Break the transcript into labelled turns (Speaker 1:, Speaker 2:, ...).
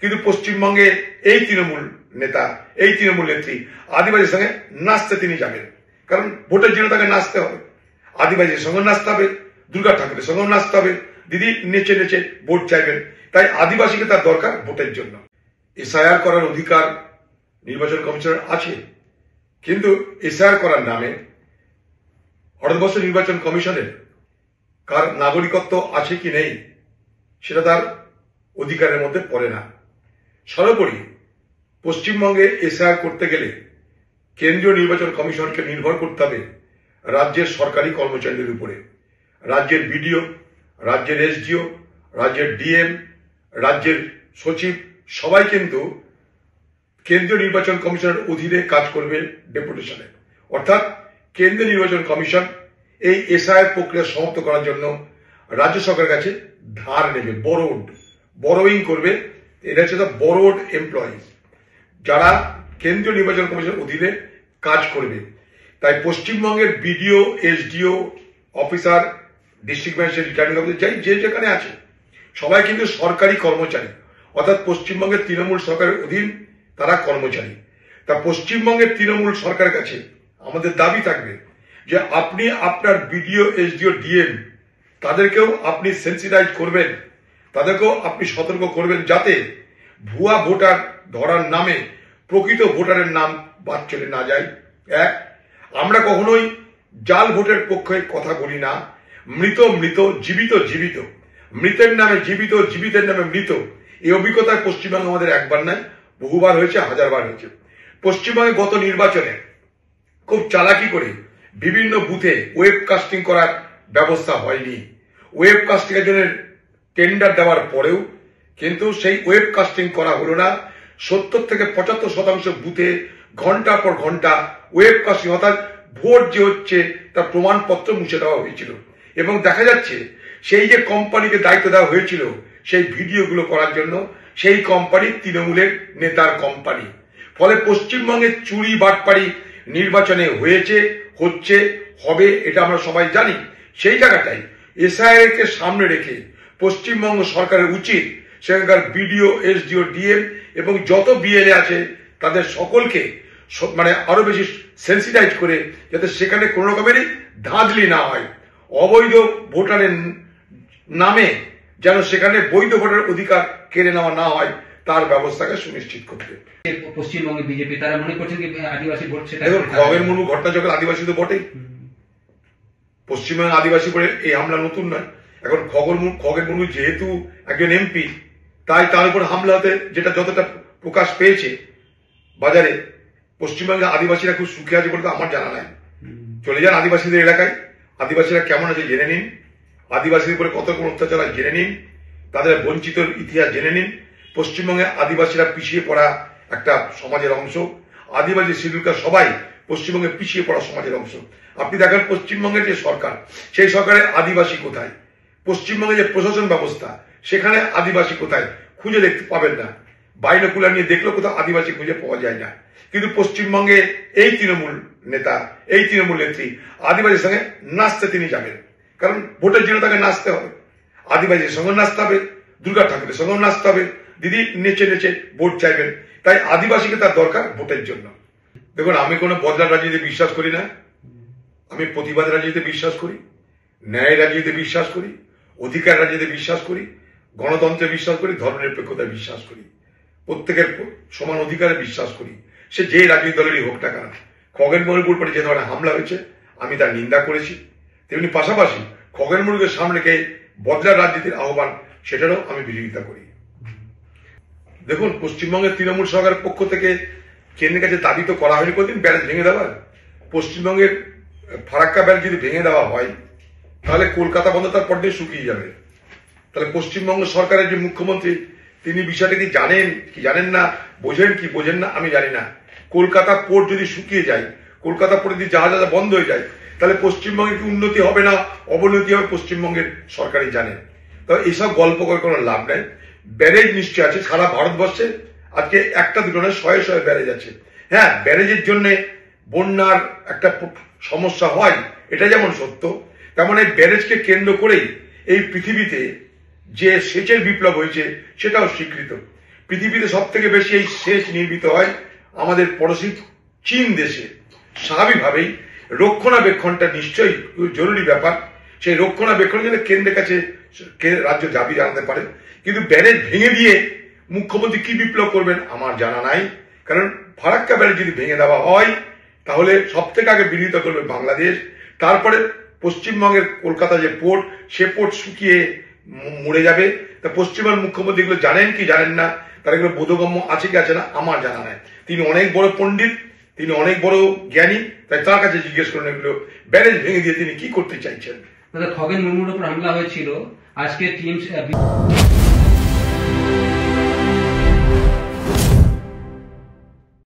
Speaker 1: কিন্তু পশ্চিমবঙ্গে এই তৃণমূল নেতা, এই তৃণমূল নেত্রী আদিবাসীর সঙ্গে নাচতে তিনি যাবেন, কারণ ভোটের জন্য তাকে নাচতে হবে। আদিবাসীর সঙ্গে নাচতে হবে, দুর্গা ঠাকুরের সঙ্গেও নাচতে হবে, দিদি নেচে নেচে ভোট চাইবেন। তাই আদিবাসীকে তার দরকার ভোটের জন্য। এসআইআর করার অধিকার নির্বাচন কমিশনের আছে, কিন্তু এসআইআর করার নামে ভারতবর্ষ নির্বাচন কমিশনের কার নাগরিকত্ব আছে কি নেই সেটা তার অধিকারের মধ্যে পড়ে না। সর্বোপরি পশ্চিমবঙ্গে এসআইআর করতে গেলে কেন্দ্রীয় নির্বাচন কমিশনকে নির্ভর করতে হবে রাজ্যের সরকারি কর্মচারীদের উপরে। রাজ্যের বিডিও, রাজ্যের এসডিও, রাজ্যের ডিএম, রাজ্যের সচিব সবাই কিন্তু কেন্দ্রীয় নির্বাচন কমিশনের অধীনে কাজ করবে ডেপুটেশনে। অর্থাৎ কেন্দ্রীয় নির্বাচন কমিশন এই এসআইআর প্রক্রিয়া সমাপ্ত করার জন্য রাজ্য সরকারের কাছে ধার নেবে, বরোইং করবে। এটা হচ্ছে বরোড এমপ্লয়িজ, যারা কেন্দ্রীয় নির্বাচন কমিশনের অধীনে কাজ করবে। তাই পশ্চিমবঙ্গের BDO, SDO officer, district magistrate, returning officer যে যেখানে আছে সবাই কিন্তু সরকারি কর্মচারী, অর্থাৎ পশ্চিমবঙ্গের তৃণমূল সরকারের অধীন তারা কর্মচারী। তা পশ্চিমবঙ্গের তৃণমূল সরকারের কাছে আমাদের দাবি থাকবে যে আপনি আপনার বিডিও, এসডিও, ডিএম তাদেরকেও আপনি সেন্সিটাইজ করবেন, তাদেরকেও আপনি সতর্ক করবেন, যাতে ভুয়া ভোটার ধরার নামে প্রকৃত ভোটারের নাম বাদ চলে না যায়। এক, আমরা কখনোই জাল ভোটের পক্ষে কথা বলি না। মৃত মৃত, জীবিত জীবিত, মৃতের নামে জীবিত, জীবিতের নামে মৃত, এই অভিজ্ঞতায় পশ্চিমবঙ্গে আমাদের একবার নয়, বহুবার হয়েছে, হাজারবার হয়েছে। পশ্চিমবঙ্গে গত নির্বাচনে খুব চালাকি করে বিভিন্ন বুথে ওয়েবকাস্টিং করার ব্যবস্থা হয়নি। ওয়েবকাস্টিং এর জন্য টেন্ডার দেওয়ার পরেও কিন্তু সেই ওয়েবকাস্টিং করা হলো না। 70 থেকে 75% বুথে ঘন্টা পর ঘন্টা ওয়েবকাস্টিং, অর্থাৎ ভোট যে হচ্ছে তার প্রমাণপত্র মুছে দেওয়া হয়েছিল। এবং দেখা যাচ্ছে সেই যে কোম্পানিকে দায়িত্ব দেওয়া হয়েছিল সেই ভিডিওগুলো করার জন্য, সেই কোম্পানি তৃণমূলের নেতার কোম্পানি। ফলে পশ্চিমবঙ্গে চুরি বাটপাড়ি নির্বাচনে হয়েছে, হচ্ছে, হবে, এটা আমরা সবাই জানি। সেই জায়গাটাই এসআইআর কে সামনে রেখে পশ্চিমবঙ্গ সরকারের উচিত সেখানকার বিডিও, এসডিও, ডিএম এবং যত বিএলএ আছে তাদের সকলকে আরো বেশি সেন্সিটাইজ করে যাতে সেখানে কোন রকমেরই ধাঁধলি না হয়, অবৈধ ভোটারের নামে যেন সেখানে বৈধ ভোটারের অধিকার কেড়ে নেওয়া না হয় তার ব্যবস্থাকে সুনিশ্চিত করতে।
Speaker 2: পশ্চিমবঙ্গে বিজেপি তারা মনে করছেন যে আদিবাসী ভোট, সেটা
Speaker 1: খগেন মুর্মু ঘটনা যখন আদিবাসী তো বটেই, পশ্চিমবঙ্গে আদিবাসী বলে এই হামলা নতুন নয়। এখন খগেন মুর্মু যেহেতু একজন এমপি, তাই তার উপর হামলা হতে যেটা যতটা প্রকাশ পেয়েছে বাজারে, পশ্চিমবঙ্গে আদিবাসীরা খুব সুখে আছে বলে তো আমার জানা নাই। চলে যান আদিবাসীদের এলাকায়, আদিবাসীরা কেমন আছে জেনে নিন, আদিবাসীদের উপরে কত কোন অত্যাচার হয় জেনে নিন, তাদের বঞ্চিত ইতিহাস জেনে নিন। পশ্চিমবঙ্গে আদিবাসীরা পিছিয়ে পড়া একটা সমাজের অংশ, আদিবাসী শিডিউল কাস্ট সবাই পশ্চিমবঙ্গে পিছিয়ে পড়া সমাজের অংশ। আপনি দেখেন পশ্চিমবঙ্গের যে সরকার, সেই সরকারে আদিবাসী কোথায়? পশ্চিমবঙ্গে যে প্রশাসন ব্যবস্থা, সেখানে আদিবাসী কোথায়? খুঁজে দেখতে পাবেন না। বাইনোকুলার নিয়ে দেখলেও কোথাও আদিবাসী খুঁজে পাওয়া যায় না। কিন্তু পশ্চিমবঙ্গে এই তৃণমূল নেতা, এই তৃণমূল নেত্রী আদিবাসীর সঙ্গে নাচতে তিনি যাবেন, কারণ ভোটের জন্য তাকে নাচতে হবে। আদিবাসীর সঙ্গে নাচতে হবে, দুর্গা ঠাকুরের সঙ্গেও নাচতে হবে, দিদি নেচে নেচে ভোট চাইবেন। তাই আদিবাসীকে তার দরকার ভোটের জন্য। দেখুন, আমি কোনো বদলার রাজনীতিতে বিশ্বাস করি না। আমি প্রতিবাদের রাজনীতিতে বিশ্বাস করি, ন্যায় রাজনীতিতে বিশ্বাস করি, অধিকার রাজনীতিতে বিশ্বাস করি, গণতন্ত্রে বিশ্বাস করি, ধর্মনিরপেক্ষতায় বিশ্বাস করি, প্রত্যেকের সমান অধিকারে বিশ্বাস করি, সে যে রাজনৈতিক দলেরই হোক না কেন। খগেন মুর্মুর উপরে যে ধরনের হামলা হয়েছে আমি তার নিন্দা করেছি, তেমনি পাশাপাশি খগেন মুর্মুকে সামনে রেখে বদলার রাজনীতির আহ্বান সেটারও আমি বিরোধিতা করি। দেখুন, পশ্চিমবঙ্গের তৃণমূল সরকারের পক্ষ থেকে কেন্দ্রের কাছে দাবি তো করা হয়নি কোনদিন ব্যারেজ ভেঙে দেওয়ার। পশ্চিমবঙ্গের ফারাক্কা ব্যারেজ যদি ভেঙে দেওয়া হয় তাহলে কলকাতা বন্ধ তার পর্যায়ে শুকিয়ে যাবে। তাহলে পশ্চিমবঙ্গ সরকারের যে মুখ্যমন্ত্রী তিনি বিষয়টা কি জানেন কি জানেন না, বোঝেন কি বোঝেন না আমি জানি না। কলকাতা পোর্ট যদি শুকিয়ে যায়, কলকাতা পোর্টে যদি জাহাজ বন্ধ হয়ে যায়, তাহলে পশ্চিমবঙ্গের কি উন্নতি হবে না অবনতি হবে পশ্চিমবঙ্গের সরকারই জানেন। তবে এইসব গল্প করে কোনো লাভ নাই। ব্যারেজ নিশ্চয় আছে সারা ভারতবর্ষে, আজকে একটা দুটো নয়, শয়ে শয়ে ব্যারেজ আছে। হ্যাঁ, ব্যারেজের জন্য বন্যার একটা সমস্যা হয়, এটা যেমন সত্য, তেমন এই ব্যারেজকে কেন্দ্র করেই এই পৃথিবীতে যে সেচের বিপ্লব হয়েছে সেটাও স্বীকৃত। পৃথিবীতে সব থেকে বেশি এই সেচ নির্মিত হয় আমাদের পড়োশী চীন দেশে। স্বাভাবিকভাবেই রক্ষণাবেক্ষণটা নিশ্চয়ই জরুরি ব্যাপার। সেই রক্ষণাবেক্ষণ যেন কেন্দ্রের কাছে রাজ্য দাবি জানাতে পারে, কিন্তু ব্যারেজ ভেঙে দিয়ে মুখ্যমন্ত্রী কি বিপ্লব করবেন আমার জানা নাই। কারণ ফারাক্কা ব্যারেজ যদি ভেঙে দেওয়া হয় তাহলে সব থেকে আগে বিরোধিতা করবে বাংলাদেশ, তারপরে পশ্চিমবঙ্গের কলকাতা যে পোর্ট, সে পোর্ট শুকিয়ে মরে যাবে। তা পশ্চিমবঙ্গের মুখ্যমন্ত্রী এগুলো জানেন কি জানেন না, তার এগুলো বোধগম্য আছে কি আছে না আমার জানা নাই। তিনি অনেক বড় পণ্ডিত, তিনি অনেক বড় জ্ঞানী, তাই তার কাছে জিজ্ঞেস করেন এগুলো ব্যারেজ ভেঙে দিয়ে তিনি কি করতে চাইছেন।
Speaker 2: খগেন মুর্মুর উপর হামলা হয়েছিল, আজকে টিএমসি